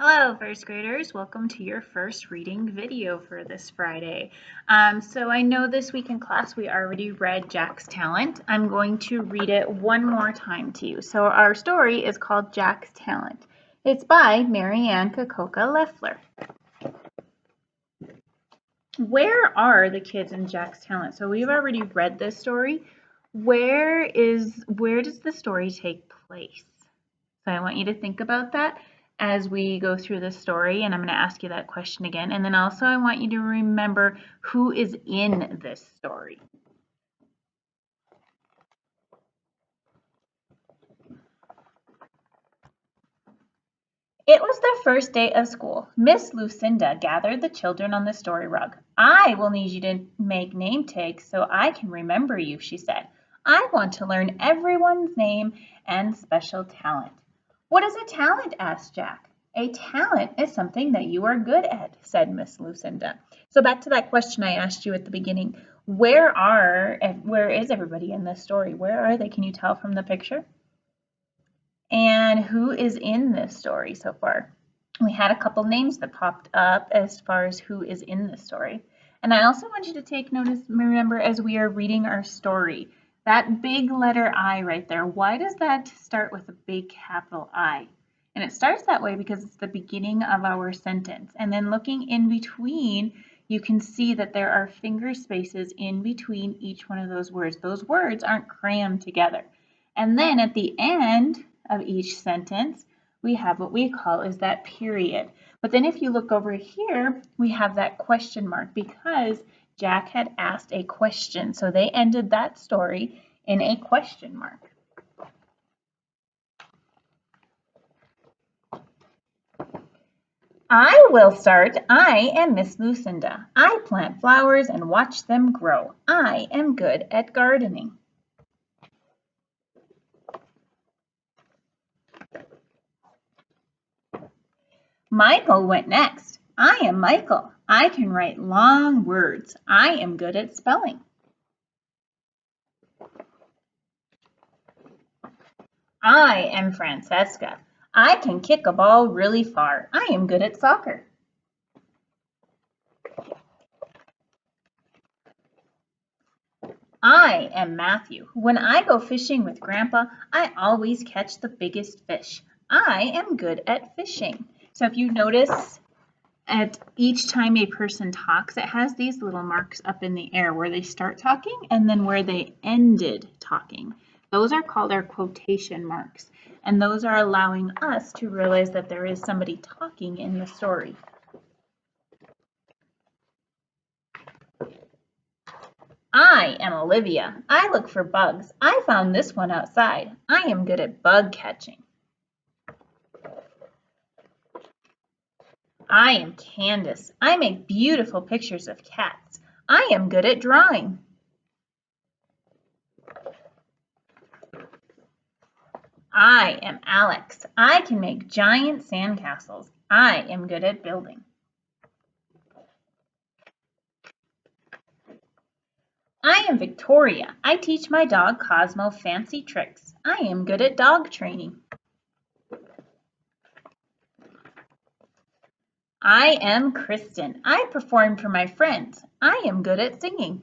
Hello, first graders. Welcome to your first reading video for this Friday. So I know this week in class we already read Jack's Talent. I'm going to read it one more time to you. So our story is called Jack's Talent. It's by Marianne Kokoka Leffler. Where are the kids in Jack's Talent? So we've already read this story. Where does the story take place? So I want you to think about that as we go through the story, and I'm going to ask you that question again. And then also I want you to remember who is in this story. It was the first day of school. Miss Lucinda gathered the children on the story rug. I will need you to make name tags so I can remember you, she said. I want to learn everyone's name and special talent. What is a talent? Asked Jack. A talent is something that you are good at, said Miss Lucinda. So back to that question I asked you at the beginning. Where is everybody in this story? Where are they? Can you tell from the picture? And who is in this story so far? We had a couple names that popped up as far as who is in this story. And I also want you to take notice, remember, as we are reading our story, that big letter I right there, why does that start with a big capital I? And it starts that way because it's the beginning of our sentence. And then looking in between, you can see that there are finger spaces in between each one of those words. Those words aren't crammed together. And then at the end of each sentence, we have what we call is that period. But then if you look over here, we have that question mark because Jack had asked a question. So they ended that story in a question mark. I will start. I am Miss Lucinda. I plant flowers and watch them grow. I am good at gardening. Michael went next. I am Michael. I can write long words. I am good at spelling. I am Francesca. I can kick a ball really far. I am good at soccer. I am Matthew. When I go fishing with Grandpa, I always catch the biggest fish. I am good at fishing. So if you notice, at each time a person talks, it has these little marks up in the air where they start talking and then where they ended talking. Those are called our quotation marks, and those are allowing us to realize that there is somebody talking in the story. I am Olivia. I look for bugs. I found this one outside. I am good at bug catching. I am Candace. I make beautiful pictures of cats. I am good at drawing. I am Alex. I can make giant sandcastles. I am good at building. I am Victoria. I teach my dog Cosmo fancy tricks. I am good at dog training. I am Kristen. I perform for my friends. I am good at singing.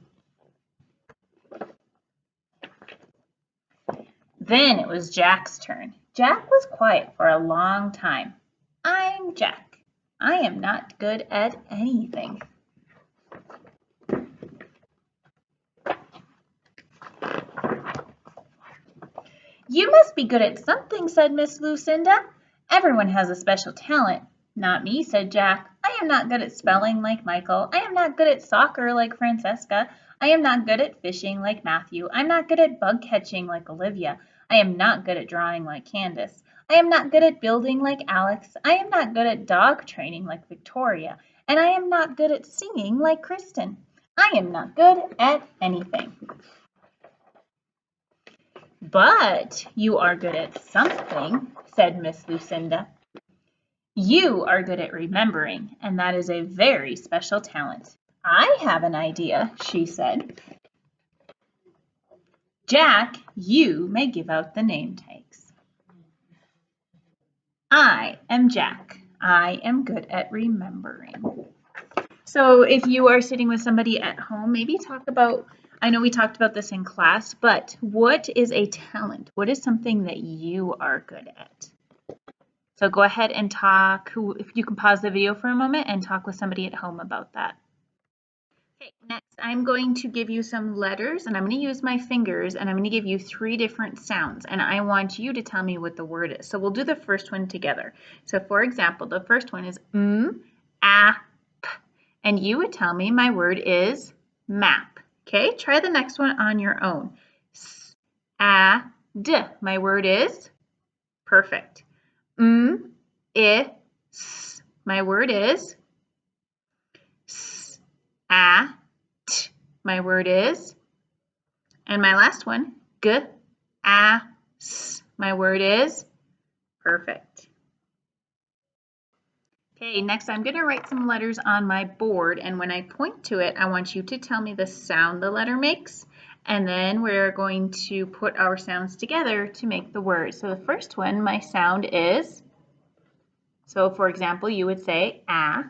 Then it was Jack's turn. Jack was quiet for a long time. I'm Jack. I am not good at anything. You must be good at something, said Miss Lucinda. Everyone has a special talent. Not me, said Jack. I am not good at spelling like Michael. I am not good at soccer like Francesca. I am not good at fishing like Matthew. I'm not good at bug catching like Olivia. I am not good at drawing like Candace. I am not good at building like Alex. I am not good at dog training like Victoria. And I am not good at singing like Kristen. I am not good at anything. But you are good at something, said Miss Lucinda. You are good at remembering, and that is a very special talent. I have an idea, she said. Jack, you may give out the name tags. I am Jack. I am good at remembering. So if you are sitting with somebody at home, maybe talk about, I know we talked about this in class, but what is a talent? What is something that you are good at? So go ahead and talk, if you can pause the video for a moment and talk with somebody at home about that. Okay, next I'm going to give you some letters and I'm going to use my fingers and I'm going to give you 3 different sounds and I want you to tell me what the word is. So we'll do the first one together. So for example, the first one is a, p, and you would tell me my word is map. Okay, try the next one on your own. S, a, d, my word is perfect. I, s, my word is s, a, t, my word is, and my last one, g, a, s, my word is perfect. Okay, next I'm going to write some letters on my board, and when I point to it, I want you to tell me the sound the letter makes, and then we're going to put our sounds together to make the word. So the first one, my sound is, so for example, you would say a.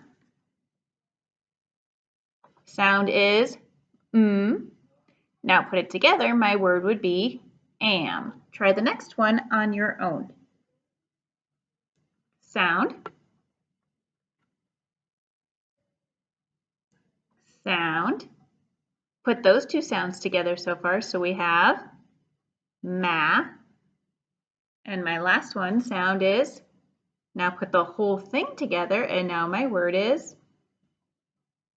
Sound is Now put it together, my word would be am. Try the next one on your own. Sound. Sound. Put those 2 sounds together so far. So we have ma. And my last one, sound is, now put the whole thing together and now my word is,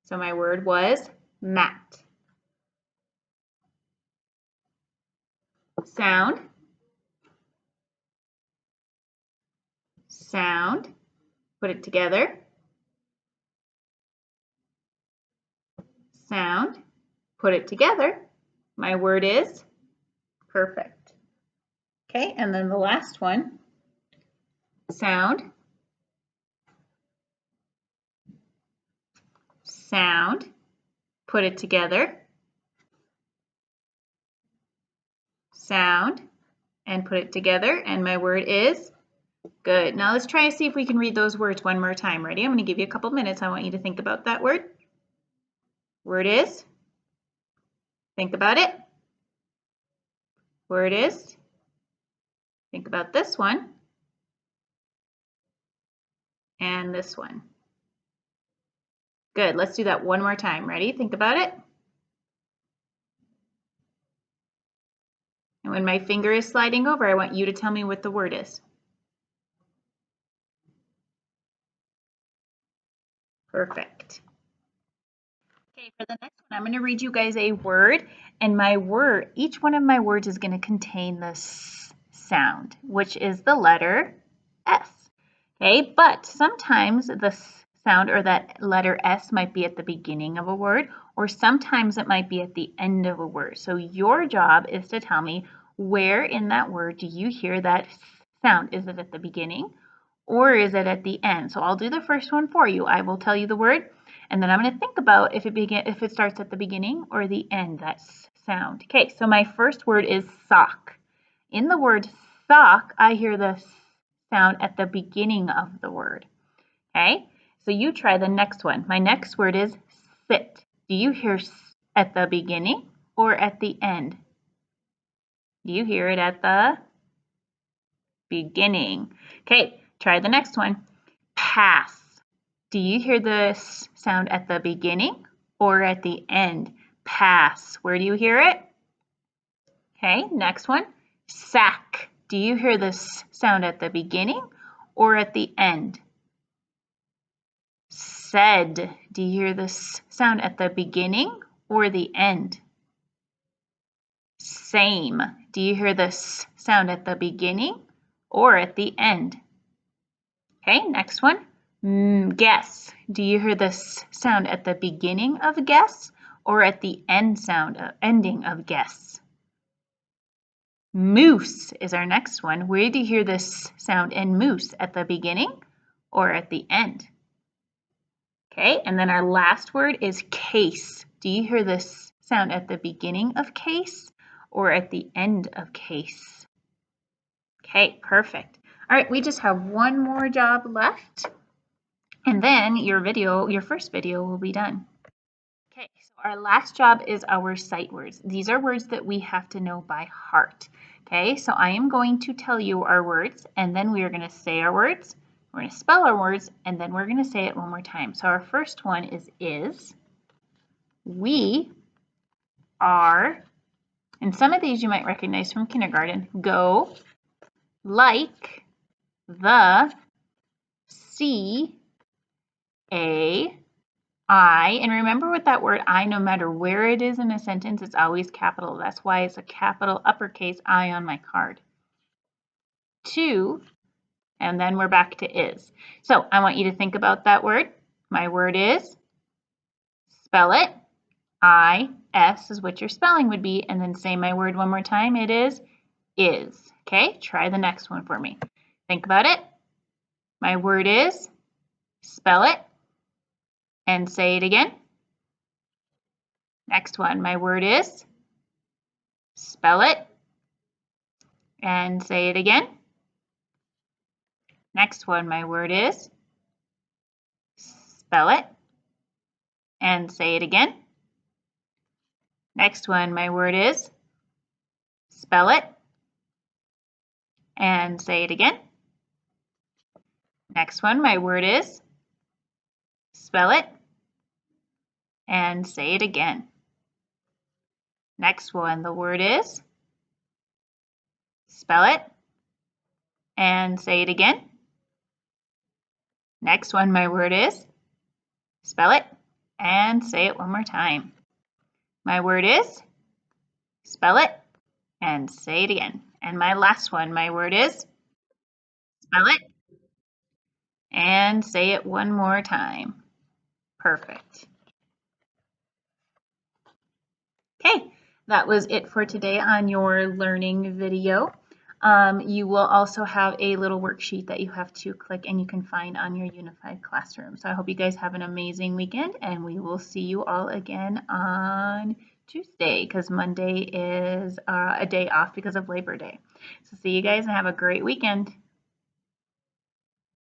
so my word was mat. Sound. Sound. Put it together. Sound. Put it together. My word is perfect. Okay, and then the last one, sound. Sound. Put it together. Sound. And put it together, and my word is good. Now let's try to see if we can read those words one more time. Ready? I'm going to give you a couple minutes. I want you to think about that word. Word is. Think about it. Word is. Think about this one. And this one. Good. Let's do that one more time. Ready? Think about it. And when my finger is sliding over, I want you to tell me what the word is. Perfect. Okay, for the next one, I'm going to read you guys a word, and my word, each one of my words is going to contain the S sound, which is the letter S. Okay, but sometimes the S sound or that letter S might be at the beginning of a word, or sometimes it might be at the end of a word. So your job is to tell me where in that word do you hear that S sound? Is it at the beginning or is it at the end? So I'll do the first one for you. I will tell you the word, and then I'm going to think about if it starts at the beginning or the end, that S sound. Okay, so my first word is sock. In the word sock, I hear the S sound at the beginning of the word. Okay, so you try the next one. My next word is sit. Do you hear S at the beginning or at the end? Do you hear it at the beginning? Okay, try the next one. Pass. Do you hear the S sound at the beginning or at the end? Pass. Where do you hear it? Okay, next one. Sack. Do you hear the S sound at the beginning or at the end? Said. Do you hear the S sound at the beginning or the end? Same. Do you hear the S sound at the beginning or at the end? Okay, next one. Guess. Do you hear the S sound at the beginning of guess or at the ending of guess? Moose is our next one. Where do you hear this sound in moose? At the beginning or at the end? Okay, and then our last word is case. Do you hear this sound at the beginning of case or at the end of case? Okay, perfect. All right, we just have one more job left. And then your first video will be done. Okay, so our last job is our sight words. These are words that we have to know by heart. Okay, so I am going to tell you our words, and then we are going to say our words, we're going to spell our words, and then we're going to say it one more time. So our first one is, we are, and some of these you might recognize from kindergarten, go, like, the, see, a, I, and remember with that word I, no matter where it is in a sentence, it's always capital. That's why it's a capital uppercase I on my card. To, and then we're back to is. So I want you to think about that word. My word is, spell it. I, S is what your spelling would be, and then say my word one more time. It is. Okay, try the next one for me. Think about it. My word is, spell it, and say it again. Next one, my word is, spell it, and say it again. Next one, my word is, spell it, and say it again. Next one, my word is, spell it, and say it again. Next one, my word is, spell it, and say it again. Next one, the word is, spell it, and say it again. Next one, my word is, spell it, and say it one more time. My word is, spell it, and say it again. And my last one, my word is, spell it, and say it one more time. Perfect. Okay, that was it for today on your learning video. You will also have a little worksheet that you have to click and you can find on your Unified Classroom. So I hope you guys have an amazing weekend, and we will see you all again on Tuesday, because Monday is a day off because of Labor Day. So see you guys and have a great weekend.